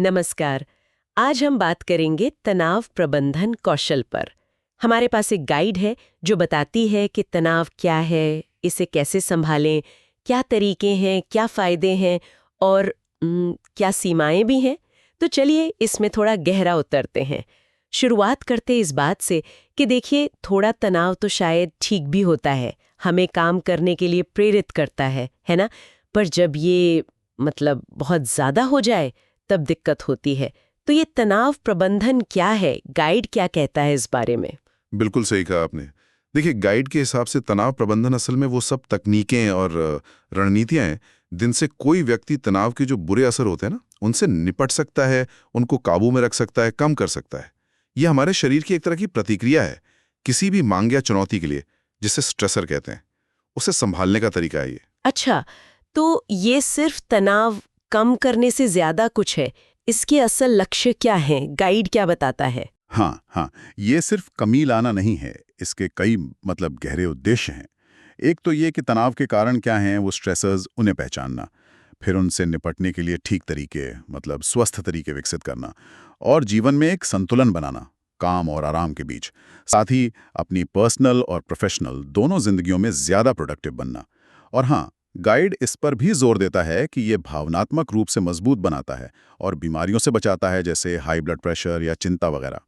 नमस्कार। आज हम बात करेंगे तनाव प्रबंधन कौशल पर। हमारे पास एक गाइड है जो बताती है कि तनाव क्या है, इसे कैसे संभालें, क्या तरीके हैं, क्या फायदे हैं और क्या सीमाएं भी हैं। तो चलिए इसमें थोड़ा गहरा उतरते हैं। शुरुआत करते इस बात से कि देखिए, थोड़ा तनाव तो शायद ठीक भी होता है, हमें काम करने के लिए प्रेरित करता है ना। पर जब ये बहुत ज़्यादा हो जाए तब दिक्कत होती है। तो ये तनाव प्रबंधन क्या है, गाइड क्या कहता है इस बारे में? बिल्कुल सही कहा आपने। देखिए, गाइड के हिसाब से तनाव प्रबंधन असल में वो सब तकनीकें और रणनीतियां हैं जिनसे कोई व्यक्ति तनाव के जो बुरे असर होते हैं ना, उनसे निपट सकता है, उनको काबू में रख सकता है, कम कर सकता है। ये हमारे शरीर की एक तरह की प्रतिक्रिया है किसी भी मांग या चुनौती के लिए, जिसे स्ट्रेसर कहते हैं। उसे संभालने का तरीका है ये। अच्छा, तो ये सिर्फ तनाव कम करने से ज्यादा कुछ है। इसके असल लक्ष्य क्या हैं? गाइड क्या बताता है? हाँ हाँ, ये सिर्फ कमी लाना नहीं है, इसके कई गहरे उद्देश्य हैं। एक तो ये कि तनाव के कारण क्या हैं, वो स्ट्रेसर्स, उन्हें पहचानना, फिर उनसे निपटने के लिए ठीक तरीके, स्वस्थ तरीके विकसित करना, और जीवन में एक संतुलन बनाना, काम और आराम के बीच। साथ ही अपनी पर्सनल और प्रोफेशनल दोनों जिंदगियों में ज्यादा प्रोडक्टिव बनना। और हाँ, गाइड इस पर भी जोर देता है कि ये भावनात्मक रूप से मजबूत बनाता है और बीमारियों से बचाता है, जैसे हाई ब्लड प्रेशर या चिंता वगैरह।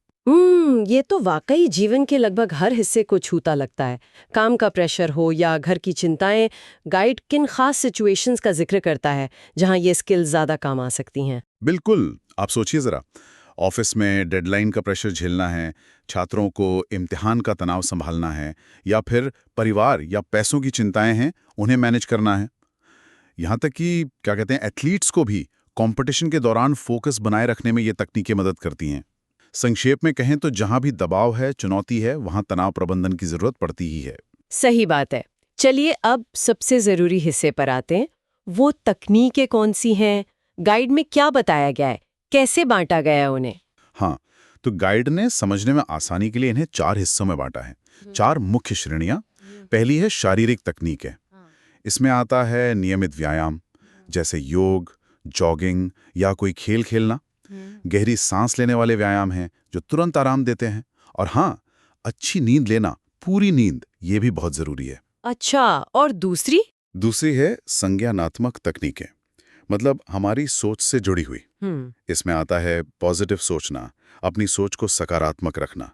ये तो वाकई जीवन के लगभग हर हिस्से को छूता लगता है। काम का प्रेशर हो या घर की चिंताएं, गाइड किन खास सिचुएशंस का जिक्र करता है जहां ये स्किल्स ज्यादा काम आ सकती हैं? बिल्कुल, आप सोचिए जरा, ऑफिस में डेडलाइन का प्रेशर झेलना है, छात्रों को इम्तिहान का तनाव संभालना है, या फिर परिवार या पैसों की चिंताएं हैं, उन्हें मैनेज करना है। यहाँ तक कि क्या कहते हैं, एथलीट्स को भी कंपटीशन के दौरान फोकस बनाए रखने में ये तकनीकें मदद करती हैं। संक्षेप में कहें तो जहां भी दबाव है, चुनौती है, वहां तनाव प्रबंधन की जरूरत पड़ती ही है। सही बात है। चलिए अब सबसे जरूरी हिस्से पर आते हैं। वो तकनीकें कौन सी हैं? गाइड में क्या बताया गया है? कैसे बांटा गया है उन्हें? हाँ, तो गाइड ने समझने में आसानी के लिए इन्हें 4 हिस्सों में बांटा है। 4 मुख्य श्रेणियां। पहली है शारीरिक तकनीकें। इसमें आता है नियमित व्यायाम, जैसे योग, जॉगिंग या कोई खेल खेलना। गहरी सांस लेने वाले व्यायाम हैं जो तुरंत आराम देते हैं। और हाँ, अच्छी नींद लेना, पूरी नींद, ये भी बहुत जरूरी है। अच्छा, और दूसरी? दूसरी है संज्ञानात्मक तकनीकें, हमारी सोच से जुड़ी हुई। इसमें आता है पॉजिटिव सोचना, अपनी सोच को सकारात्मक रखना,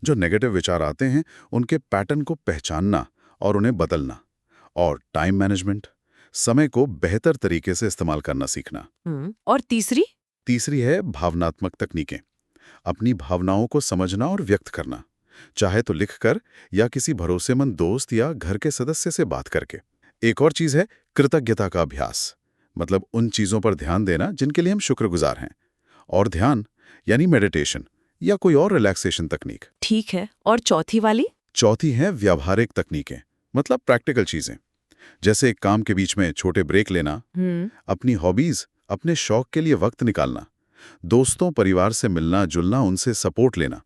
जो नेगेटिव विचार आते हैं उनके पैटर्न को पहचानना और उन्हें बदलना। और टाइम मैनेजमेंट, समय को बेहतर तरीके से इस्तेमाल करना सीखना। और तीसरी? तीसरी है भावनात्मक तकनीकें, अपनी भावनाओं को समझना और व्यक्त करना, चाहे तो लिखकर या किसी भरोसेमंद दोस्त या घर के सदस्य से बात करके। एक और चीज है कृतज्ञता का अभ्यास, उन चीजों पर ध्यान देना जिनके लिए हम शुक्रगुजार हैं। और ध्यान यानी मेडिटेशन या कोई और रिलैक्सेशन तकनीक। ठीक है, और चौथी वाली? चौथी है व्यावहारिक तकनीकें, प्रैक्टिकल चीजें, जैसे काम के बीच में छोटे ब्रेक लेना, अपनी हॉबीज, अपने शौक के लिए वक्त निकालना, दोस्तों परिवार से मिलना जुलना, उनसे सपोर्ट लेना,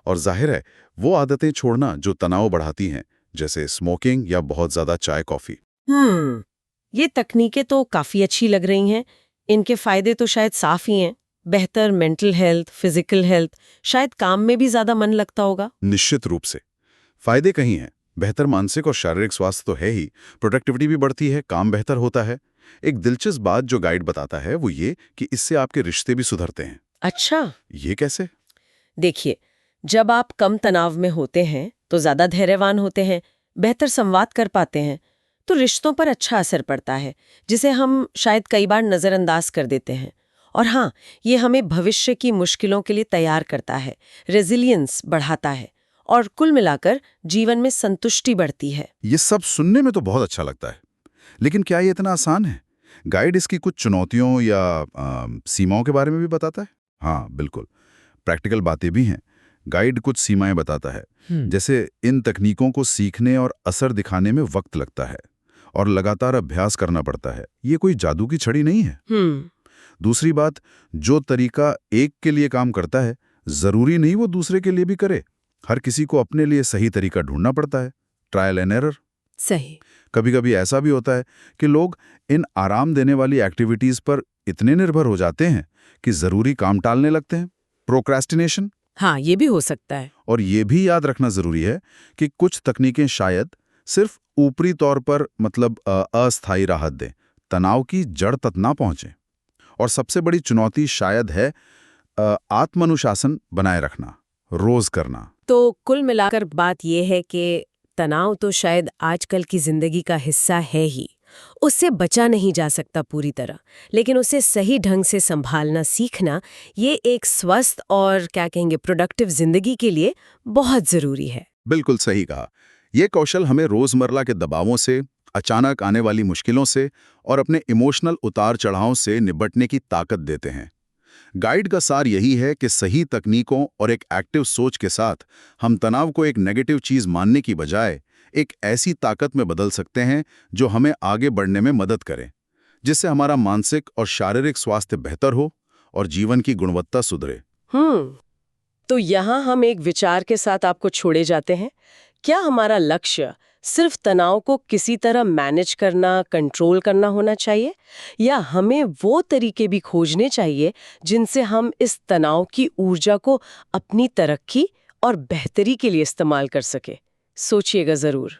और जाहिर है वो आदतें छोड़ना जो तनाव बढ़ाती हैं, जैसे स्मोकिंग या बहुत ज्यादा चाय कॉफी। ये तकनीकें तो काफी अच्छी लग रही हैं। इनके फायदे तो शायद साफ ही हैं। बेहतर मेंटल हेल्थ, फिजिकल हेल्थ, शायद काम में भी ज्यादा मन लगता होगा। निश्चित रूप से फायदे कहीं हैं। बेहतर मानसिक और शारीरिक स्वास्थ्य तो है ही, प्रोडक्टिविटी भी बढ़ती है, काम बेहतर होता है। एक दिलचस्प बात जो गाइड बताता है वो ये कि इससे आपके रिश्ते भी सुधरते हैं। अच्छा, ये कैसे? देखिए, जब आप कम तनाव में होते हैं तो ज्यादा धैर्यवान होते हैं, बेहतर संवाद कर पाते हैं, तो रिश्तों पर अच्छा असर पड़ता है, जिसे हम शायद कई बार नजरअंदाज कर देते हैं। और हाँ, ये हमें भविष्य की मुश्किलों के लिए तैयार करता है, रेजिलियंस बढ़ाता है, और कुल मिलाकर जीवन में संतुष्टि बढ़ती है। ये सब सुनने में तो बहुत अच्छा लगता है, लेकिन क्या ये इतना आसान है? गाइड इसकी कुछ चुनौतियों या सीमाओं के बारे में भी बताता है। हाँ बिल्कुल, प्रैक्टिकल बातें भी हैं। गाइड कुछ सीमाएं बताता है, जैसे इन तकनीकों को सीखने और असर दिखाने में वक्त लगता है और लगातार अभ्यास करना पड़ता है। ये कोई जादू की छड़ी नहीं है। दूसरी बात, जो तरीका एक के लिए काम करता है जरूरी नहीं वो दूसरे के लिए भी करे। हर किसी को अपने लिए सही तरीका ढूंढना पड़ता है, ट्रायल एंड एरर। सही। कभी कभी ऐसा भी होता है कि लोग इन आराम देने वाली एक्टिविटीज पर इतने निर्भर हो जाते हैं कि जरूरी काम टालने लगते हैं, प्रोक्रेस्टिनेशन। हाँ, ये भी हो सकता है। और ये भी याद रखना जरूरी है कि कुछ तकनीकें शायद सिर्फ ऊपरी तौर पर अस्थायी राहत दें, तनाव की जड़ तक ना पहुंचे। और सबसे बड़ी चुनौती शायद है आत्मानुशासन बनाए रखना, रोज करना। तो कुल मिलाकर बात यह है कि तनाव तो शायद आजकल की जिंदगी का हिस्सा है ही। उससे बचा नहीं जा सकता पूरी तरह, लेकिन उसे सही ढंग से संभालना सीखना, ये एक स्वस्थ और क्या कहेंगे प्रोडक्टिव जिंदगी के लिए बहुत जरूरी है। बिल्कुल सही कहा। ये कौशल हमें रोजमर्रा के दबावों से, अचानक आने वाली मुश्किलों से और अपने इमोशनल उतार चढ़ाव से निपटने की ताकत देते हैं। गाइड का सार यही है कि सही तकनीकों और एक एक्टिव सोच के साथ हम तनाव को एक नेगेटिव चीज मानने की बजाय एक ऐसी ताकत में बदल सकते हैं जो हमें आगे बढ़ने में मदद करे, जिससे हमारा मानसिक और शारीरिक स्वास्थ्य बेहतर हो और जीवन की गुणवत्ता सुधरे। तो यहाँ हम एक विचार के साथ आपको छोड़े जाते हैं। क्या हमारा लक्ष्य सिर्फ तनाव को किसी तरह मैनेज करना, कंट्रोल करना होना चाहिए, या हमें वो तरीके भी खोजने चाहिए जिनसे हम इस तनाव की ऊर्जा को अपनी तरक्की और बेहतरी के लिए इस्तेमाल कर सके? सोचिएगा जरूर।